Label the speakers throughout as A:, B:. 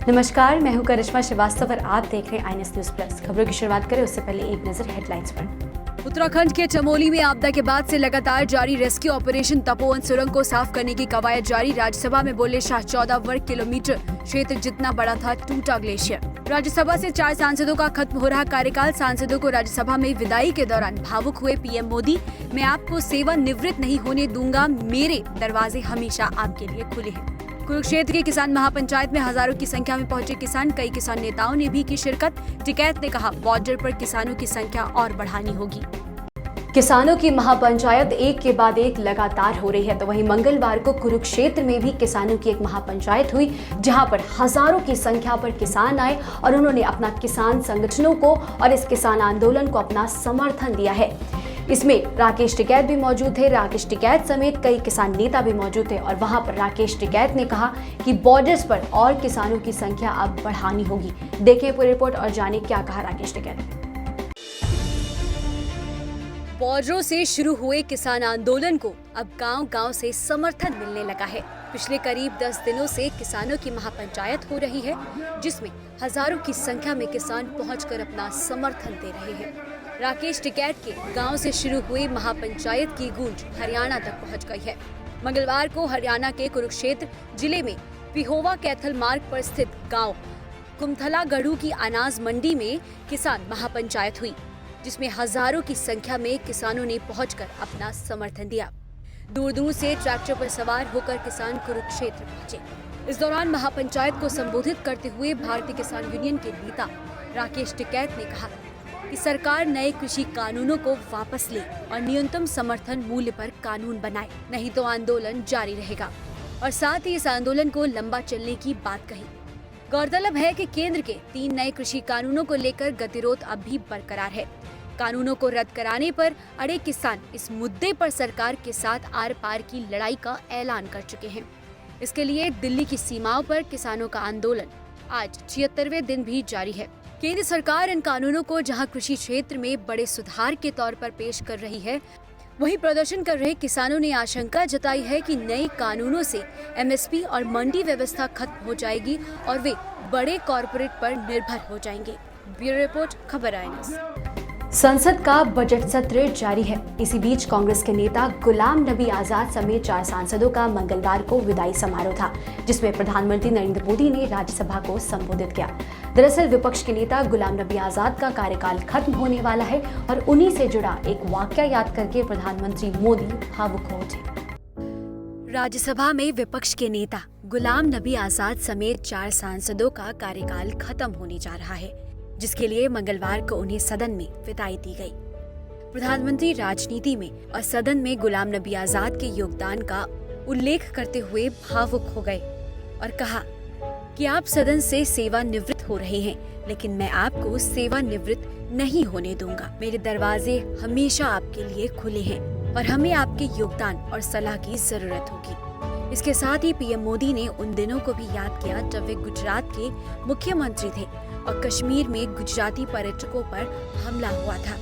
A: नमस्कार, मैं हूं करिश्मा श्रीवास्तव और आप देख रहे हैं आईएनएस न्यूज प्लस। खबरों की शुरुआत करें उससे पहले एक नजर हेडलाइंस पर।
B: उत्तराखंड के चमोली में आपदा के बाद से लगातार जारी रेस्क्यू ऑपरेशन तपोवन सुरंग को साफ करने की कवायद जारी। राज्यसभा में बोले शाह 14 वर्ग किलोमीटर क्षेत्र जितना बड़ा था टूटा ग्लेशियर। राज्यसभा से 4 सांसदों का खत्म हो रहा कार्यकाल। सांसदों को राज्यसभा में विदाई के दौरान भावुक हुए पीएम मोदी। मैं आपको सेवानिवृत्त नहीं होने दूंगा, मेरे दरवाजे हमेशा आपके लिए खुले हैं। कुरुक्षेत्र के किसान महापंचायत में हजारों की संख्या में पहुंचे किसान। कई किसान नेताओं ने भी की शिरकत। टिकैत ने कहा, बॉर्डर पर किसानों की संख्या और बढ़ानी होगी।
A: किसानों की महापंचायत एक के बाद एक लगातार हो रही है, तो वहीं मंगलवार को कुरुक्षेत्र में भी किसानों की एक महापंचायत हुई, जहां पर हजारों की संख्या पर किसान आए और उन्होंने अपना किसान संगठनों को और इस किसान आंदोलन को अपना समर्थन दिया है। इसमें राकेश टिकैत भी मौजूद थे। राकेश टिकैत समेत कई किसान नेता भी मौजूद थे और वहां पर राकेश टिकैत ने कहा कि बॉर्डर्स पर और किसानों की संख्या अब बढ़ानी होगी। देखिए पूरी रिपोर्ट और जानिए क्या कहा राकेश टिकैत ने।
B: बॉर्डरों से शुरू हुए किसान आंदोलन को अब गांव-गांव से समर्थन मिलने लगा है। पिछले करीब 10 दिनों से किसानों की महापंचायत हो रही है, जिसमें हजारों की संख्या में किसान पहुंचकर अपना समर्थन दे रहे हैं। राकेश टिकैत के गांव से शुरू हुई महापंचायत की गूंज हरियाणा तक पहुंच गई है। मंगलवार को हरियाणा के कुरुक्षेत्र जिले में पिहोवा कैथल मार्ग पर स्थित गांव कुमथला गढ़ू की अनाज मंडी में किसान महापंचायत हुई, जिसमें हजारों की संख्या में किसानों ने पहुंचकर अपना समर्थन दिया। दूर दूर से ट्रैक्टर पर सवार होकर किसान कुरुक्षेत्र पहुंचे। इस दौरान महापंचायत को संबोधित करते हुए भारतीय किसान यूनियन के नेता राकेश टिकैत ने कहा कि सरकार नए कृषि कानूनों को वापस ले और न्यूनतम समर्थन मूल्य पर कानून बनाए, नहीं तो आंदोलन जारी रहेगा। और साथ ही इस आंदोलन को लंबा चलने की बात कही। गौरतलब है कि केंद्र के 3 नए कृषि कानूनों को लेकर गतिरोध अब भी बरकरार है। कानूनों को रद्द कराने पर अड़े किसान इस मुद्दे पर सरकार के साथ आर पार की लड़ाई का ऐलान कर चुके हैं। इसके लिए दिल्ली की सीमाओं पर किसानों का आंदोलन आज 76वें दिन भी जारी है। केंद्र सरकार इन कानूनों को जहां कृषि क्षेत्र में बड़े सुधार के तौर पर पेश कर रही है, वहीं प्रदर्शन कर रहे किसानों ने आशंका जताई है कि नए कानूनों से एमएसपी और मंडी व्यवस्था खत्म हो जाएगी और वे बड़े कॉरपोरेट पर निर्भर हो जाएंगे। ब्यूरो रिपोर्ट, खबर आईएनएस।
A: संसद का बजट सत्र जारी है। इसी बीच कांग्रेस के नेता गुलाम नबी आजाद समेत 4 सांसदों का मंगलवार को विदाई समारोह था, जिसमें प्रधानमंत्री नरेंद्र मोदी ने राज्यसभा को संबोधित किया। दरअसल विपक्ष के नेता गुलाम नबी आजाद का कार्यकाल खत्म होने वाला है और उन्हीं से जुड़ा एक वाकया याद करके प्रधानमंत्री मोदी भावुक हो उठे।
B: राज्यसभा में विपक्ष के नेता गुलाम नबी आजाद समेत 4 सांसदों का कार्यकाल खत्म होने जा रहा है, जिसके लिए मंगलवार को उन्हें सदन में विदाई दी गई। प्रधानमंत्री राजनीति में और सदन में गुलाम नबी आजाद के योगदान का उल्लेख करते हुए भावुक हो गए और कहा कि आप सदन से सेवानिवृत्त हो रहे हैं, लेकिन मैं आपको सेवानिवृत्त नहीं होने दूंगा। मेरे दरवाजे हमेशा आपके लिए खुले हैं और हमें आपके योगदान और सलाह की जरूरत होगी। इसके साथ ही पीएम मोदी ने उन दिनों को भी याद किया जब वे गुजरात के मुख्यमंत्री थे और कश्मीर में गुजराती पर्यटकों पर हमला हुआ था।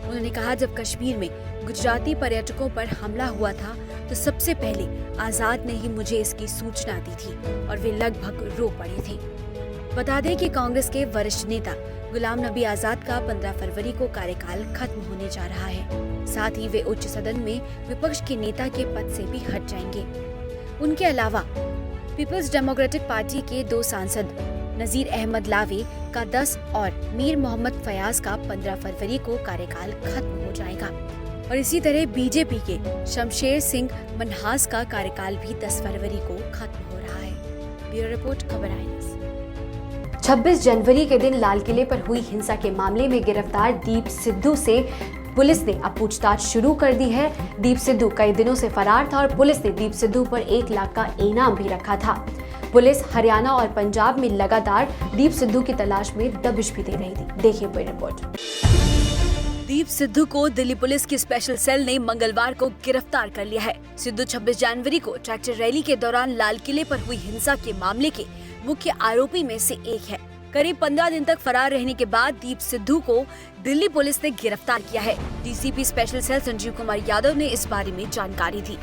B: उन्होंने कहा, जब कश्मीर में गुजराती पर्यटकों पर हमला हुआ था तो सबसे पहले आजाद ने ही मुझे इसकी सूचना दी थी और वे लगभग रो पड़े थे। बता दें कि कांग्रेस के वरिष्ठ नेता गुलाम नबी आजाद का 15 फरवरी को कार्यकाल खत्म होने जा रहा है। साथ ही वे उच्च सदन में विपक्ष के नेता के पद से भी हट जाएंगे। उनके अलावा पीपल्स डेमोक्रेटिक पार्टी के 2 सांसद नजीर अहमद लावे का 10 और मीर मोहम्मद फयाज का 15 फरवरी को कार्यकाल खत्म हो जाएगा और इसी तरह बीजेपी के शमशेर सिंह मनहास का कार्यकाल भी 10 फरवरी को खत्म हो रहा है। ब्यूरो रिपोर्ट, खबर आईएनएस।
A: 26 जनवरी के दिन लाल किले पर हुई हिंसा के मामले में गिरफ्तार दीप सिद्धू से पुलिस ने अब पूछताछ शुरू कर दी है। दीप सिद्धू कई दिनों से फरार था और पुलिस ने दीप सिद्धू पर 1 लाख का इनाम भी रखा था। पुलिस हरियाणा और पंजाब में लगातार दीप सिद्धू की तलाश में दबिश भी दे रही थी। देखिए पूरी रिपोर्ट।
B: दीप सिद्धू को दिल्ली पुलिस की स्पेशल सेल ने मंगलवार को गिरफ्तार कर लिया है। सिद्धू 26 जनवरी को ट्रैक्टर रैली के दौरान लाल किले पर हुई हिंसा के मामले के मुख्य आरोपी में से एक है। करीब 15 दिन तक फरार रहने के बाद दीप सिद्धू को दिल्ली पुलिस ने गिरफ्तार किया है। DCP special cell Sanjeev Kumar Yadav ने इस बारे में जानकारी दी।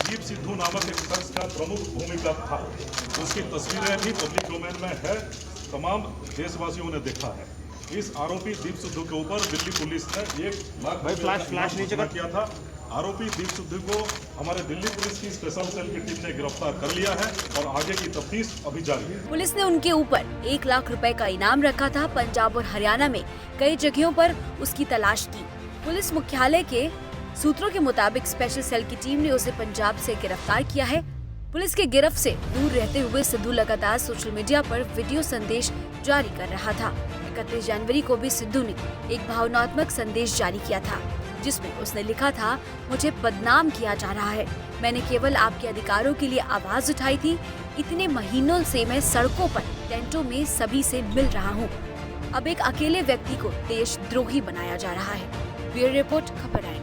C: दीप सिद्धू नामक एक शख्स का प्रमुख भूमिका था, उसकी तस्वीरें भी पब्लिक डोमेन में है, तमाम देशवासियों ने देखा है। इस आरोपी दीप सिद्धू के ऊपर दिल्ली पुलिस ने 1 लाख फ्लैश नीचे किया था। आरोपी दीप सिद्धू को हमारे दिल्ली पुलिस की स्पेशल सेल की टीम ने गिरफ्तार कर लिया है और आगे की तफ्तीश अभी जारी है।
B: पुलिस ने उनके ऊपर 1 लाख रुपए का इनाम रखा था। पंजाब और हरियाणा में कई जगहों पर उसकी तलाश की। पुलिस मुख्यालय के सूत्रों के मुताबिक स्पेशल सेल की टीम ने उसे पंजाब से गिरफ्तार किया है। पुलिस के गिरफ्त से दूर रहते हुए सिद्धू लगातार सोशल मीडिया पर वीडियो संदेश जारी कर रहा था। 31 जनवरी को भी सिद्धू ने एक भावनात्मक संदेश जारी किया था, जिसमें उसने लिखा था, मुझे बदनाम किया जा रहा है, मैंने केवल आपके अधिकारों के लिए आवाज उठाई थी। इतने महीनों से मैं सड़कों पर, टेंटों में सभी से मिल रहा हूँ। अब एक अकेले व्यक्ति को देशद्रोही बनाया जा रहा है। ब्यूरो रिपोर्ट, खबर है।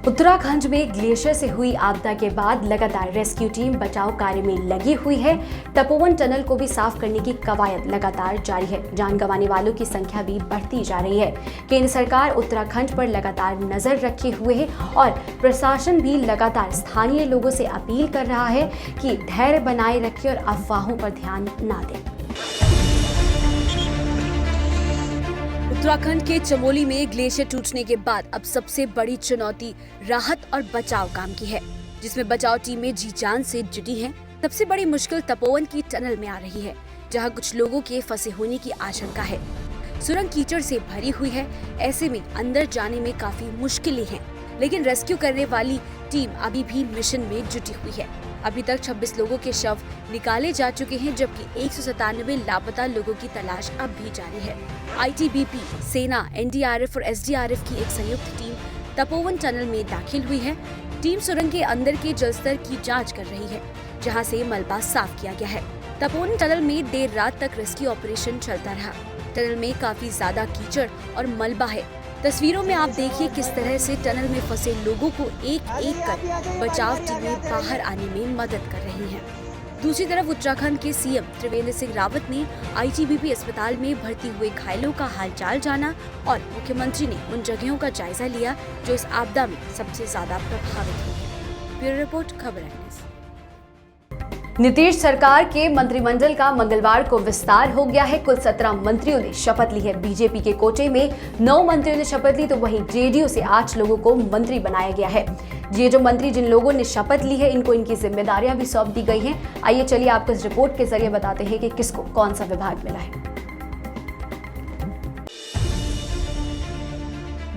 A: उत्तराखंड में ग्लेशियर से हुई आपदा के बाद लगातार रेस्क्यू टीम बचाव कार्य में लगी हुई है। तपोवन टनल को भी साफ करने की कवायद लगातार जारी है। जान गंवाने वालों की संख्या भी बढ़ती जा रही है। केंद्र सरकार उत्तराखंड पर लगातार नजर रखे हुए है और प्रशासन भी लगातार स्थानीय लोगों से अपील कर रहा है कि धैर्य बनाए रखें और अफवाहों पर ध्यान न दें।
B: उत्तराखंड के चमोली में ग्लेशियर टूटने के बाद अब सबसे बड़ी चुनौती राहत और बचाव काम की है, जिसमें बचाव टीमें जी जान से जुटी हैं। सबसे बड़ी मुश्किल तपोवन की टनल में आ रही है, जहां कुछ लोगों के फंसे होने की आशंका है। सुरंग कीचड़ से भरी हुई है, ऐसे में अंदर जाने में काफी मुश्किलें हैं, लेकिन रेस्क्यू करने वाली टीम अभी भी मिशन में जुटी हुई है। अभी तक 26 लोगों के शव निकाले जा चुके हैं, जबकि 197 लापता लोगों की तलाश अब भी जारी है। आईटीबीपी, सेना, एनडीआरएफ और एसडीआरएफ की एक संयुक्त टीम तपोवन टनल में दाखिल हुई है। टीम सुरंग के अंदर के जलस्तर की जांच कर रही है, जहां से मलबा साफ किया गया है। तपोवन टनल में देर रात तक रेस्क्यू ऑपरेशन चलता रहा। टनल में काफी ज्यादा कीचड़ और मलबा है। तस्वीरों में आप देखिए किस तरह से टनल में फंसे लोगों को एक एक कर बचाव टीमें बाहर आने में मदद कर रही हैं। दूसरी तरफ उत्तराखंड के सीएम त्रिवेंद्र सिंह रावत ने आईटीबीपी अस्पताल में भर्ती हुए घायलों का हालचाल जाना और मुख्यमंत्री ने उन जगहों का जायजा लिया जो इस आपदा में सबसे ज्यादा प्रभावित हुई है। ब्यूरो रिपोर्ट, खबर है।
A: नीतीश सरकार के मंत्रिमंडल का मंगलवार को विस्तार हो गया है। कुल 17 मंत्रियों ने शपथ ली है। बीजेपी के कोटे में 9 मंत्रियों ने शपथ ली, तो वहीं जेडीयू से 8 लोगों को मंत्री बनाया गया है। ये जो मंत्री जिन लोगों ने शपथ ली है, इनको इनकी जिम्मेदारियां भी सौंप दी गई हैं। आइए चलिए आपको इस रिपोर्ट के जरिए बताते हैं कि किसको कौन सा विभाग मिला है।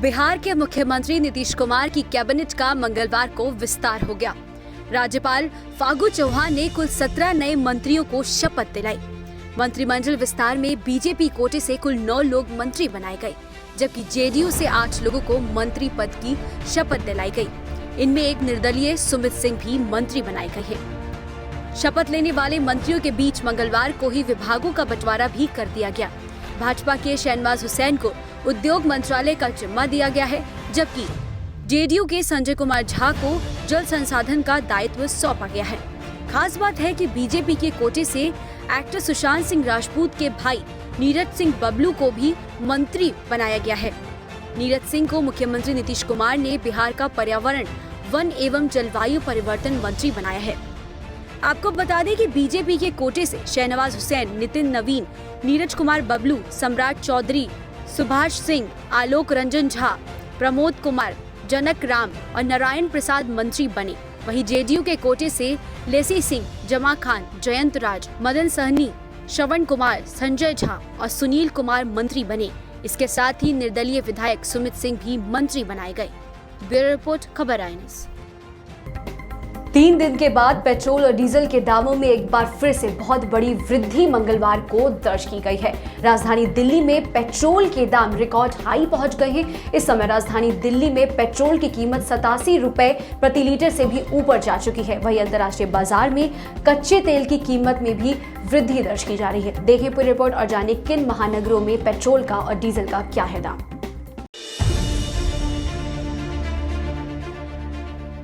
B: बिहार के मुख्यमंत्री नीतीश कुमार की कैबिनेट का मंगलवार को विस्तार हो गया। राज्यपाल फागू चौहान ने कुल 17 नए मंत्रियों को शपथ दिलाई। मंत्रिमंडल विस्तार में बीजेपी कोटे से कुल 9 लोग मंत्री बनाए गए, जबकि जेडीयू से 8 लोगों को मंत्री पद की शपथ दिलाई गई। इनमें एक निर्दलीय सुमित सिंह भी मंत्री बनाए गए हैं। शपथ लेने वाले मंत्रियों के बीच मंगलवार को ही विभागों का बंटवारा भी कर दिया गया। भाजपा के शहनवाज हुसैन को उद्योग मंत्रालय का जिम्मा दिया गया है, जबकि जेडीयू के संजय कुमार झा को जल संसाधन का दायित्व सौंपा गया है। खास बात है कि बीजेपी के कोटे से एक्टर सुशांत सिंह राजपूत के भाई नीरज सिंह बबलू को भी मंत्री बनाया गया है। नीरज सिंह को मुख्यमंत्री नीतीश कुमार ने बिहार का पर्यावरण, वन एवं जलवायु परिवर्तन मंत्री बनाया है। आपको बता दें कि बीजेपी के कोटे से शहनवाज हुसैन, नितिन नवीन, नीरज कुमार बबलू, सम्राट चौधरी, सुभाष सिंह, आलोक रंजन झा, प्रमोद कुमार, जनक राम और नारायण प्रसाद मंत्री बने। वहीं जेडीयू के कोटे से लेसी सिंह, जमा खान, जयंत राज, मदन सहनी, श्रवण कुमार, संजय झा और सुनील कुमार मंत्री बने। इसके साथ ही निर्दलीय विधायक सुमित सिंह भी मंत्री बनाए गए। ब्यूरो रिपोर्ट, खबर INS।
A: 3 दिन के बाद पेट्रोल और डीजल के दामों में एक बार फिर से बहुत बड़ी वृद्धि मंगलवार को दर्ज की गई है। राजधानी दिल्ली में पेट्रोल के दाम रिकॉर्ड हाई पहुंच गए हैं। इस समय राजधानी दिल्ली में पेट्रोल की कीमत 87 रुपए प्रति लीटर से भी ऊपर जा चुकी है। वहीं अंतर्राष्ट्रीय बाजार में कच्चे तेल की कीमत में भी वृद्धि दर्ज की जा रही है। देखिए पूरी रिपोर्ट और जानिए किन महानगरों में पेट्रोल का और डीजल का क्या है दाम।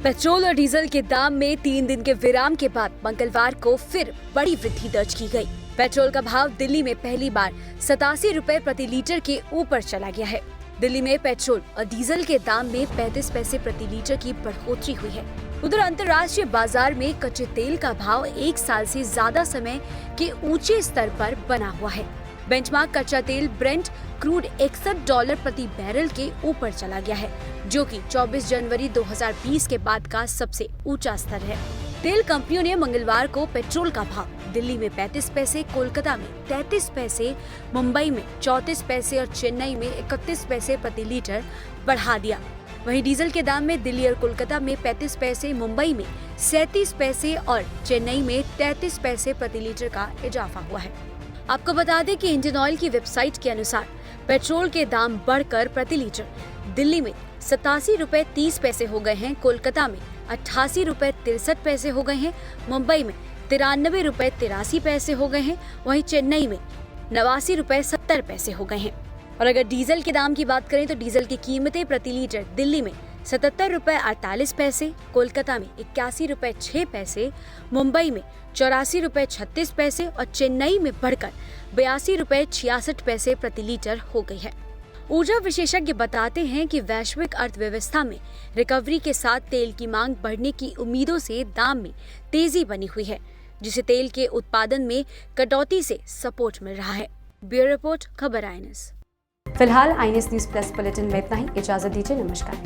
B: पेट्रोल और डीजल के दाम में 3 दिन के विराम के बाद मंगलवार को फिर बड़ी वृद्धि दर्ज की गई। पेट्रोल का भाव दिल्ली में पहली बार 87 रुपए प्रति लीटर के ऊपर चला गया है। दिल्ली में पेट्रोल और डीजल के दाम में 35 पैसे प्रति लीटर की बढ़ोतरी हुई है। उधर अंतर्राष्ट्रीय बाजार में कच्चे तेल का भाव एक साल से ज्यादा समय के ऊंचे स्तर पर बना हुआ है। बेंचमार्क कच्चा तेल ब्रेंट क्रूड $61 प्रति बैरल के ऊपर चला गया है, जो कि 24 जनवरी 2020 के बाद का सबसे ऊंचा स्तर है। तेल कंपनियों ने मंगलवार को पेट्रोल का भाव दिल्ली में 35 पैसे, कोलकाता में 33 पैसे, मुंबई में 34 पैसे और चेन्नई में 31 पैसे प्रति लीटर बढ़ा दिया। वहीं डीजल के दाम में दिल्ली और कोलकाता में 35 पैसे, मुंबई में 37 पैसे और चेन्नई में 33 पैसे प्रति लीटर का इजाफा हुआ है। आपको बता दें कि इंडियन ऑयल की वेबसाइट के अनुसार पेट्रोल के दाम बढ़कर प्रति लीटर दिल्ली में 87 रुपए 30 पैसे हो गए हैं, कोलकाता में 88 रुपए 63 पैसे हो गए हैं, मुंबई में 93 रुपए 83 पैसे हो गए हैं, वहीं चेन्नई में 89 रुपए 70 पैसे हो गए हैं। और अगर डीजल के दाम की बात करें तो डीजल की कीमतें प्रति लीटर दिल्ली में 77 रुपए 48 पैसे, कोलकाता में 81 रुपए 6 पैसे, मुंबई में 84 रुपए 36 पैसे और चेन्नई में बढ़कर 82 रुपए 66 पैसे प्रति लीटर हो गई है। ऊर्जा विशेषज्ञ बताते हैं कि वैश्विक अर्थव्यवस्था में रिकवरी के साथ तेल की मांग बढ़ने की उम्मीदों से दाम में तेजी बनी हुई है, जिसे तेल के उत्पादन में कटौती से सपोर्ट मिल रहा है। ब्यूरो रिपोर्ट, खबर INS।
A: फिलहाल INS न्यूज प्लस बुलेटिन में इतना ही। इजाजत दीजिए, नमस्कार।